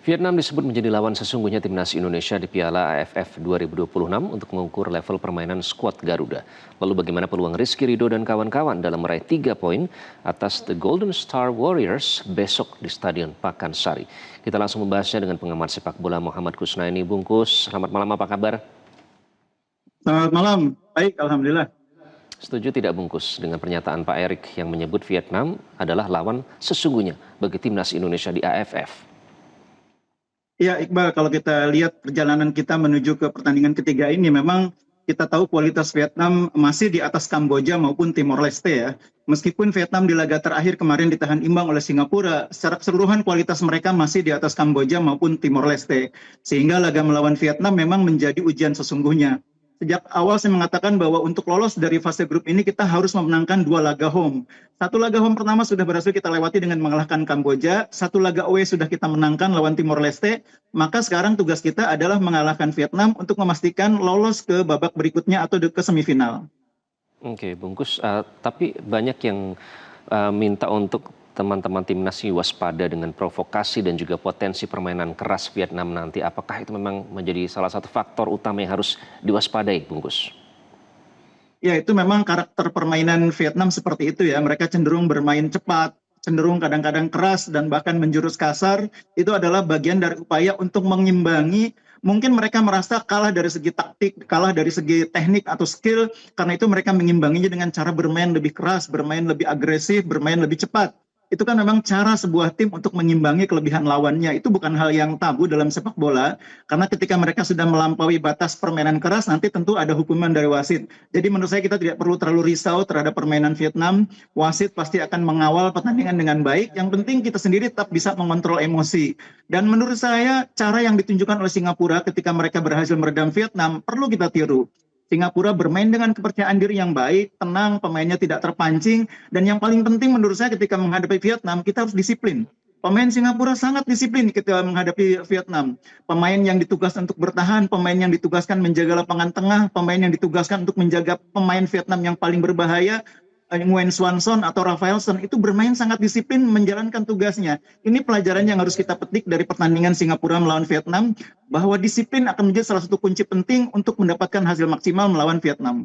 Vietnam disebut menjadi lawan sesungguhnya timnas Indonesia di Piala AFF 2026 untuk mengukur level permainan skuad Garuda. Lalu bagaimana peluang Rizky Ridho dan kawan-kawan dalam meraih 3 poin atas The Golden Star Warriors besok di Stadion Pakansari. Kita langsung membahasnya dengan pengamat sepak bola Muhammad Kusnaini. Bungkus, selamat malam, apa kabar? Selamat malam, baik Alhamdulillah. Setuju tidak Bungkus dengan pernyataan Pak Erik yang menyebut Vietnam adalah lawan sesungguhnya bagi timnas Indonesia di AFF? Ya Iqbal, kalau kita lihat perjalanan kita menuju ke pertandingan ketiga ini, memang kita tahu kualitas Vietnam masih di atas Kamboja maupun Timor Leste ya. Meskipun Vietnam di laga terakhir kemarin ditahan imbang oleh Singapura, secara keseluruhan kualitas mereka masih di atas Kamboja maupun Timor Leste. Sehingga laga melawan Vietnam memang menjadi ujian sesungguhnya. Sejak awal saya mengatakan bahwa untuk lolos dari fase grup ini kita harus memenangkan 2 laga home. 1 laga home pertama sudah berhasil kita lewati dengan mengalahkan Kamboja, 1 laga away sudah kita menangkan lawan Timor Leste, maka sekarang tugas kita adalah mengalahkan Vietnam untuk memastikan lolos ke babak berikutnya atau ke semifinal. Oke, Bungkus, tapi banyak yang minta untuk teman-teman timnas ini waspada dengan provokasi dan juga potensi permainan keras Vietnam nanti. Apakah itu memang menjadi salah satu faktor utama yang harus diwaspadai, Bungkus? Ya, itu memang karakter permainan Vietnam seperti itu ya. Mereka cenderung bermain cepat, cenderung kadang-kadang keras dan bahkan menjurus kasar. Itu adalah bagian dari upaya untuk mengimbangi. Mungkin mereka merasa kalah dari segi taktik, kalah dari segi teknik atau skill. Karena itu mereka mengimbanginya dengan cara bermain lebih keras, bermain lebih agresif, bermain lebih cepat. Itu kan memang cara sebuah tim untuk mengimbangi kelebihan lawannya. Itu bukan hal yang tabu dalam sepak bola, karena ketika mereka sudah melampaui batas permainan keras, nanti tentu ada hukuman dari wasit. Jadi menurut saya kita tidak perlu terlalu risau terhadap permainan Vietnam. Wasit pasti akan mengawal pertandingan dengan baik. Yang penting kita sendiri tetap bisa mengontrol emosi. Dan menurut saya cara yang ditunjukkan oleh Singapura ketika mereka berhasil meredam Vietnam perlu kita tiru. Singapura bermain dengan kepercayaan diri yang baik, tenang, pemainnya tidak terpancing, dan yang paling penting menurut saya ketika menghadapi Vietnam, kita harus disiplin. Pemain Singapura sangat disiplin ketika menghadapi Vietnam. Pemain yang ditugaskan untuk bertahan, pemain yang ditugaskan menjaga lapangan tengah, pemain yang ditugaskan untuk menjaga pemain Vietnam yang paling berbahaya, Nguyen Xuan Son atau Rafaelson, itu bermain sangat disiplin menjalankan tugasnya. Ini pelajaran yang harus kita petik dari pertandingan Singapura melawan Vietnam, bahwa disiplin akan menjadi salah satu kunci penting untuk mendapatkan hasil maksimal melawan Vietnam.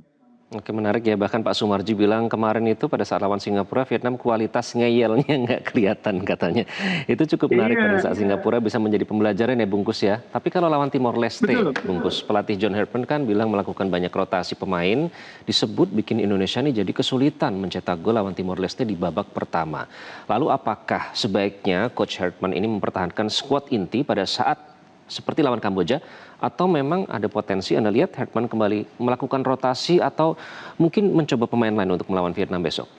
Oke, menarik ya, bahkan Pak Sumarji bilang kemarin itu pada saat lawan Singapura, Vietnam kualitas ngeyelnya nggak kelihatan katanya. Itu cukup menarik pada saat Singapura bisa menjadi pembelajaran ya Bungkus ya. Tapi kalau lawan Timor Leste, Bungkus, pelatih John Herdman kan bilang melakukan banyak rotasi pemain, disebut bikin Indonesia ini jadi kesulitan mencetak gol lawan Timor Leste di babak pertama. Lalu apakah sebaiknya Coach Herdman ini mempertahankan skuad inti pada saat seperti lawan Kamboja, atau memang ada potensi Anda lihat Herdman kembali melakukan rotasi atau mungkin mencoba pemain lain untuk melawan Vietnam besok?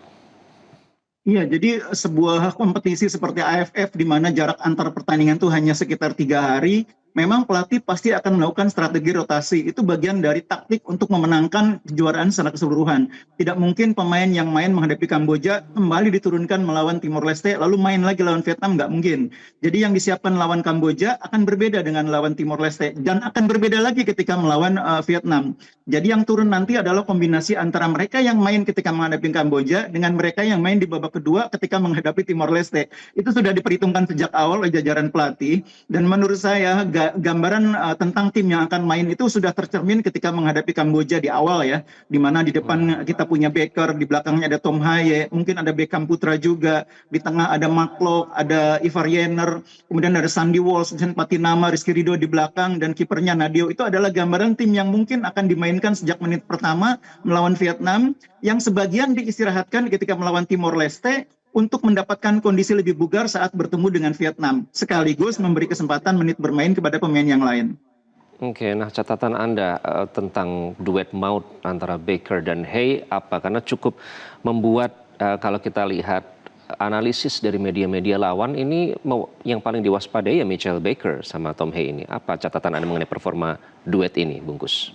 Iya, jadi sebuah kompetisi seperti AFF di mana jarak antar pertandingan itu hanya sekitar 3 hari, memang pelatih pasti akan melakukan strategi rotasi. Itu bagian dari taktik untuk memenangkan kejuaraan secara keseluruhan. Tidak mungkin pemain yang main menghadapi Kamboja kembali diturunkan melawan Timor Leste, lalu main lagi lawan Vietnam, nggak mungkin. Jadi yang disiapkan lawan Kamboja akan berbeda dengan lawan Timor Leste, dan akan berbeda lagi ketika melawan Vietnam. Jadi yang turun nanti adalah kombinasi antara mereka yang main ketika menghadapi Kamboja dengan mereka yang main di babak kedua ketika menghadapi Timor Leste. Itu sudah diperhitungkan sejak awal oleh jajaran pelatih, dan menurut saya gambaran tentang tim yang akan main itu sudah tercermin ketika menghadapi Kamboja di awal ya, di mana di depan kita punya Baker, di belakangnya ada Tom Haye, mungkin ada Beckham Putra juga, di tengah ada Mark Klok, ada Ivar Jenner, kemudian ada Sandy Walsh, Vincent Patinama, Rizky Ridho di belakang, dan kipernya Nadio. Itu adalah gambaran tim yang mungkin akan dimainkan sejak menit pertama melawan Vietnam, yang sebagian diistirahatkan ketika melawan Timor Leste untuk mendapatkan kondisi lebih bugar saat bertemu dengan Vietnam, sekaligus memberi kesempatan menit bermain kepada pemain yang lain. Oke, nah catatan Anda tentang duet maut antara Baker dan Hay apa? Karena cukup membuat kalau kita lihat analisis dari media-media lawan ini yang paling diwaspadai ya Mitchell Baker sama Tom Hay ini. Apa catatan Anda mengenai performa duet ini, Bungkus?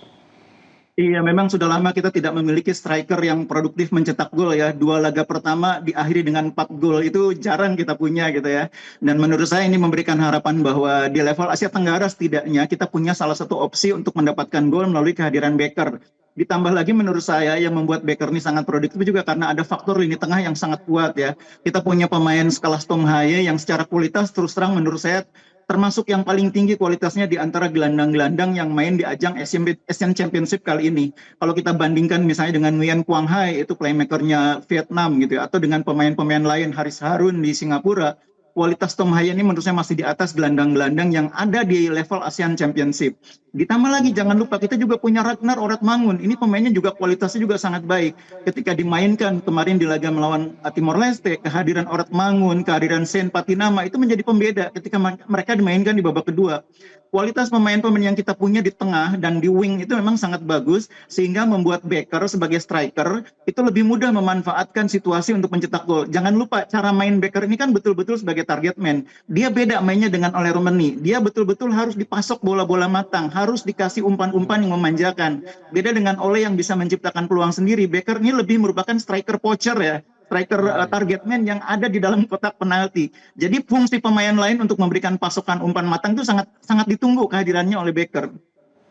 Iya, memang sudah lama kita tidak memiliki striker yang produktif mencetak gol ya. 2 laga pertama diakhiri dengan 4 gol, itu jarang kita punya gitu ya. Dan menurut saya ini memberikan harapan bahwa di level Asia Tenggara setidaknya kita punya salah satu opsi untuk mendapatkan gol melalui kehadiran Baker. Ditambah lagi menurut saya yang membuat Baker ini sangat produktif juga karena ada faktor lini tengah yang sangat kuat ya. Kita punya pemain sekelas Tom Haye yang secara kualitas terus terang menurut saya termasuk yang paling tinggi kualitasnya di antara gelandang-gelandang yang main di ajang Asian Championship kali ini. Kalau kita bandingkan misalnya dengan Nguyen Quang Hai, itu playmakernya Vietnam gitu ya, atau dengan pemain-pemain lain Haris Harun di Singapura, kualitas Tom Haye ini menurut saya masih di atas gelandang-gelandang yang ada di level ASEAN Championship. Ditambah lagi jangan lupa kita juga punya Ragnar Oratmangun. Ini pemainnya juga kualitasnya juga sangat baik. Ketika dimainkan kemarin di laga melawan Timor Leste, kehadiran Oratmangun, kehadiran Sen Patinama itu menjadi pembeda ketika mereka dimainkan di babak kedua. Kualitas pemain-pemain yang kita punya di tengah dan di wing itu memang sangat bagus sehingga membuat Becker sebagai striker itu lebih mudah memanfaatkan situasi untuk mencetak gol. Jangan lupa cara main Becker ini kan betul-betul sebagai target man. Dia beda mainnya dengan Ole Romani. Dia betul-betul harus dipasok bola-bola matang, harus dikasih umpan-umpan yang memanjakan. Beda dengan Ole yang bisa menciptakan peluang sendiri. Becker ini lebih merupakan striker poacher ya. Striker target man yang ada di dalam kotak penalti. Jadi fungsi pemain lain untuk memberikan pasokan umpan matang itu sangat sangat ditunggu kehadirannya oleh Becker.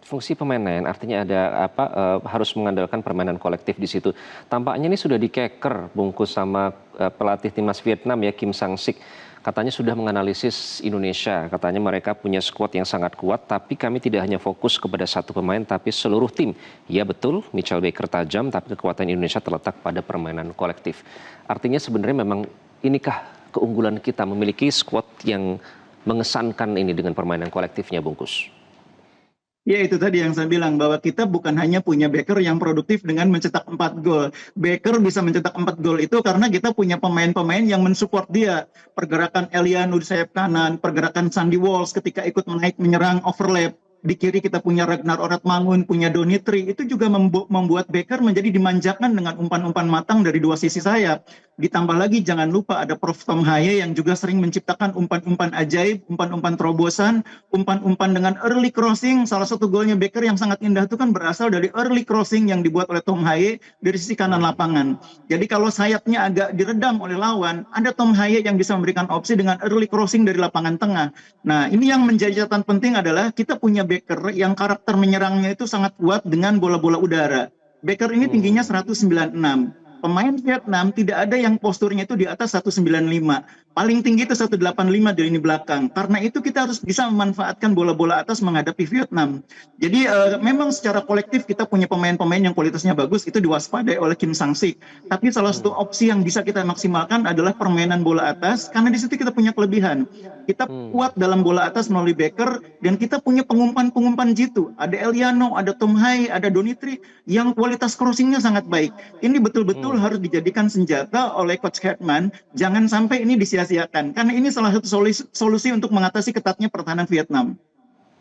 Fungsi pemain lain artinya ada apa harus mengandalkan permainan kolektif di situ. Tampaknya ini sudah dikeker bungkus sama pelatih timnas Vietnam ya, Kim Sang-sik. Katanya sudah menganalisis Indonesia, katanya mereka punya skuad yang sangat kuat, tapi kami tidak hanya fokus kepada satu pemain, tapi seluruh tim. Ya betul, Mitchell Baker tajam, tapi kekuatan Indonesia terletak pada permainan kolektif. Artinya sebenarnya memang inikah keunggulan kita memiliki skuad yang mengesankan ini dengan permainan kolektifnya, Bungkus? Ya itu tadi yang saya bilang bahwa kita bukan hanya punya Becker yang produktif dengan mencetak 4 gol. Becker bisa mencetak 4 gol itu karena kita punya pemain-pemain yang mensupport dia. Pergerakan Eliano di sayap kanan, pergerakan Sandy Walsh ketika ikut menaik menyerang overlap. Di kiri kita punya Ragnar Oratmangun, punya Donitri. Itu juga membuat Becker menjadi dimanjakan dengan umpan-umpan matang dari dua sisi sayap. Ditambah lagi jangan lupa ada Prof. Tom Haye yang juga sering menciptakan umpan-umpan ajaib, umpan-umpan terobosan, umpan-umpan dengan early crossing. Salah satu golnya Becker yang sangat indah itu kan berasal dari early crossing yang dibuat oleh Tom Haye dari sisi kanan lapangan. Jadi kalau sayapnya agak diredam oleh lawan, ada Tom Haye yang bisa memberikan opsi dengan early crossing dari lapangan tengah. Nah, ini yang menjadi catatan penting adalah kita punya Becker yang karakter menyerangnya itu sangat kuat dengan bola-bola udara. Becker ini tingginya 196. Pemain Vietnam tidak ada yang posturnya itu di atas 195. Paling tinggi itu 185 di lini belakang. Karena itu kita harus bisa memanfaatkan bola-bola atas menghadapi Vietnam. Jadi memang secara kolektif kita punya pemain-pemain yang kualitasnya bagus, itu diwaspadai oleh Kim Sang-sik. Tapi salah satu opsi yang bisa kita maksimalkan adalah permainan bola atas, karena di situ kita punya kelebihan. Kita kuat dalam bola atas melalui Becker, dan kita punya pengumpan-pengumpan jitu. Ada Eliano, ada Tom Haye, ada Donitri, yang kualitas crossingnya sangat baik. Ini betul-betul harus dijadikan senjata oleh Coach Hetman. Jangan sampai ini disia-siakan, karena ini salah satu solusi untuk mengatasi ketatnya pertahanan Vietnam.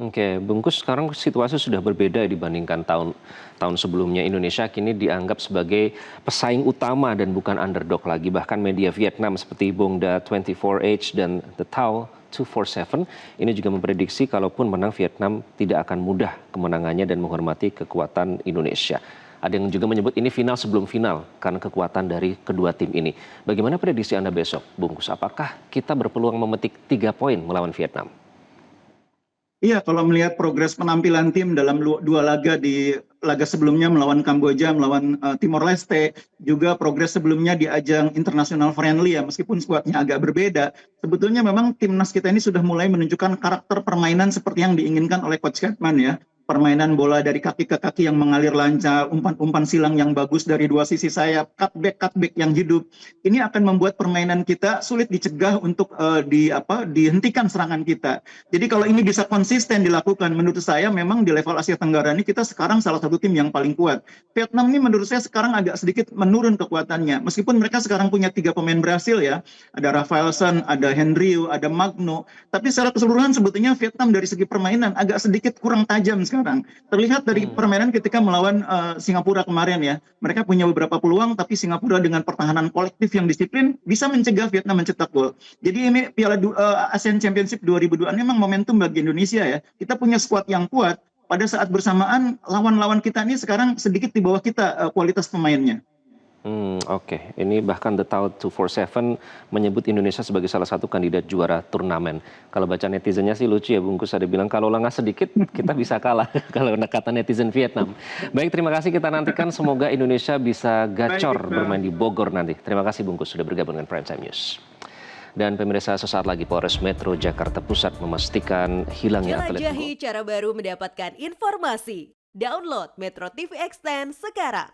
Oke, Bungkus, sekarang situasi sudah berbeda dibandingkan tahun sebelumnya. Indonesia kini dianggap sebagai pesaing utama dan bukan underdog lagi. Bahkan media Vietnam seperti Bongda 24H dan The Tao 247 ini juga memprediksi kalaupun menang Vietnam tidak akan mudah kemenangannya dan menghormati kekuatan Indonesia. Ada yang juga menyebut ini final sebelum final karena kekuatan dari kedua tim ini. Bagaimana prediksi Anda besok, Bungkus? Apakah kita berpeluang memetik 3 poin melawan Vietnam? Iya, kalau melihat progres penampilan tim dalam dua laga di laga sebelumnya melawan Kamboja, melawan Timor Leste, juga progres sebelumnya di ajang internasional friendly ya, meskipun skuadnya agak berbeda, sebetulnya memang timnas kita ini sudah mulai menunjukkan karakter permainan seperti yang diinginkan oleh Coach Hetman ya. Permainan bola dari kaki ke kaki yang mengalir lancar, umpan-umpan silang yang bagus dari dua sisi sayap, cutback yang hidup. Ini akan membuat permainan kita sulit dicegah untuk dihentikan serangan kita. Jadi kalau ini bisa konsisten dilakukan, menurut saya memang di level Asia Tenggara ini kita sekarang salah satu tim yang paling kuat. Vietnam ini menurut saya sekarang agak sedikit menurun kekuatannya. Meskipun mereka sekarang punya 3 pemain berhasil ya, ada Rafaelson, ada Henryu, ada Magno. Tapi secara keseluruhan sebetulnya Vietnam dari segi permainan agak sedikit kurang tajam sekarang. Terlihat dari permainan ketika melawan Singapura kemarin ya. Mereka punya beberapa peluang, tapi Singapura dengan pertahanan kolektif yang disiplin bisa mencegah Vietnam mencetak gol. Jadi ini Piala ASEAN Championship 2002 memang momentum bagi Indonesia ya. Kita punya skuad yang kuat, pada saat bersamaan lawan-lawan kita ini sekarang sedikit di bawah kita kualitas pemainnya. Oke. Ini bahkan The Tao 247 menyebut Indonesia sebagai salah satu kandidat juara turnamen. Kalau baca netizennya sih lucu ya, Bungkus, ada bilang kalau lengah sedikit kita bisa kalah kalau kata netizen Vietnam. Baik, terima kasih, kita nantikan semoga Indonesia bisa gacor bermain di Bogor nanti. Terima kasih Bungkus sudah bergabung dengan Prime Time News. Dan pemirsa, sesaat lagi Polres Metro Jakarta Pusat memastikan hilangnya atlet Jelajahi cara baru mendapatkan informasi. Download Metro TV Extend sekarang.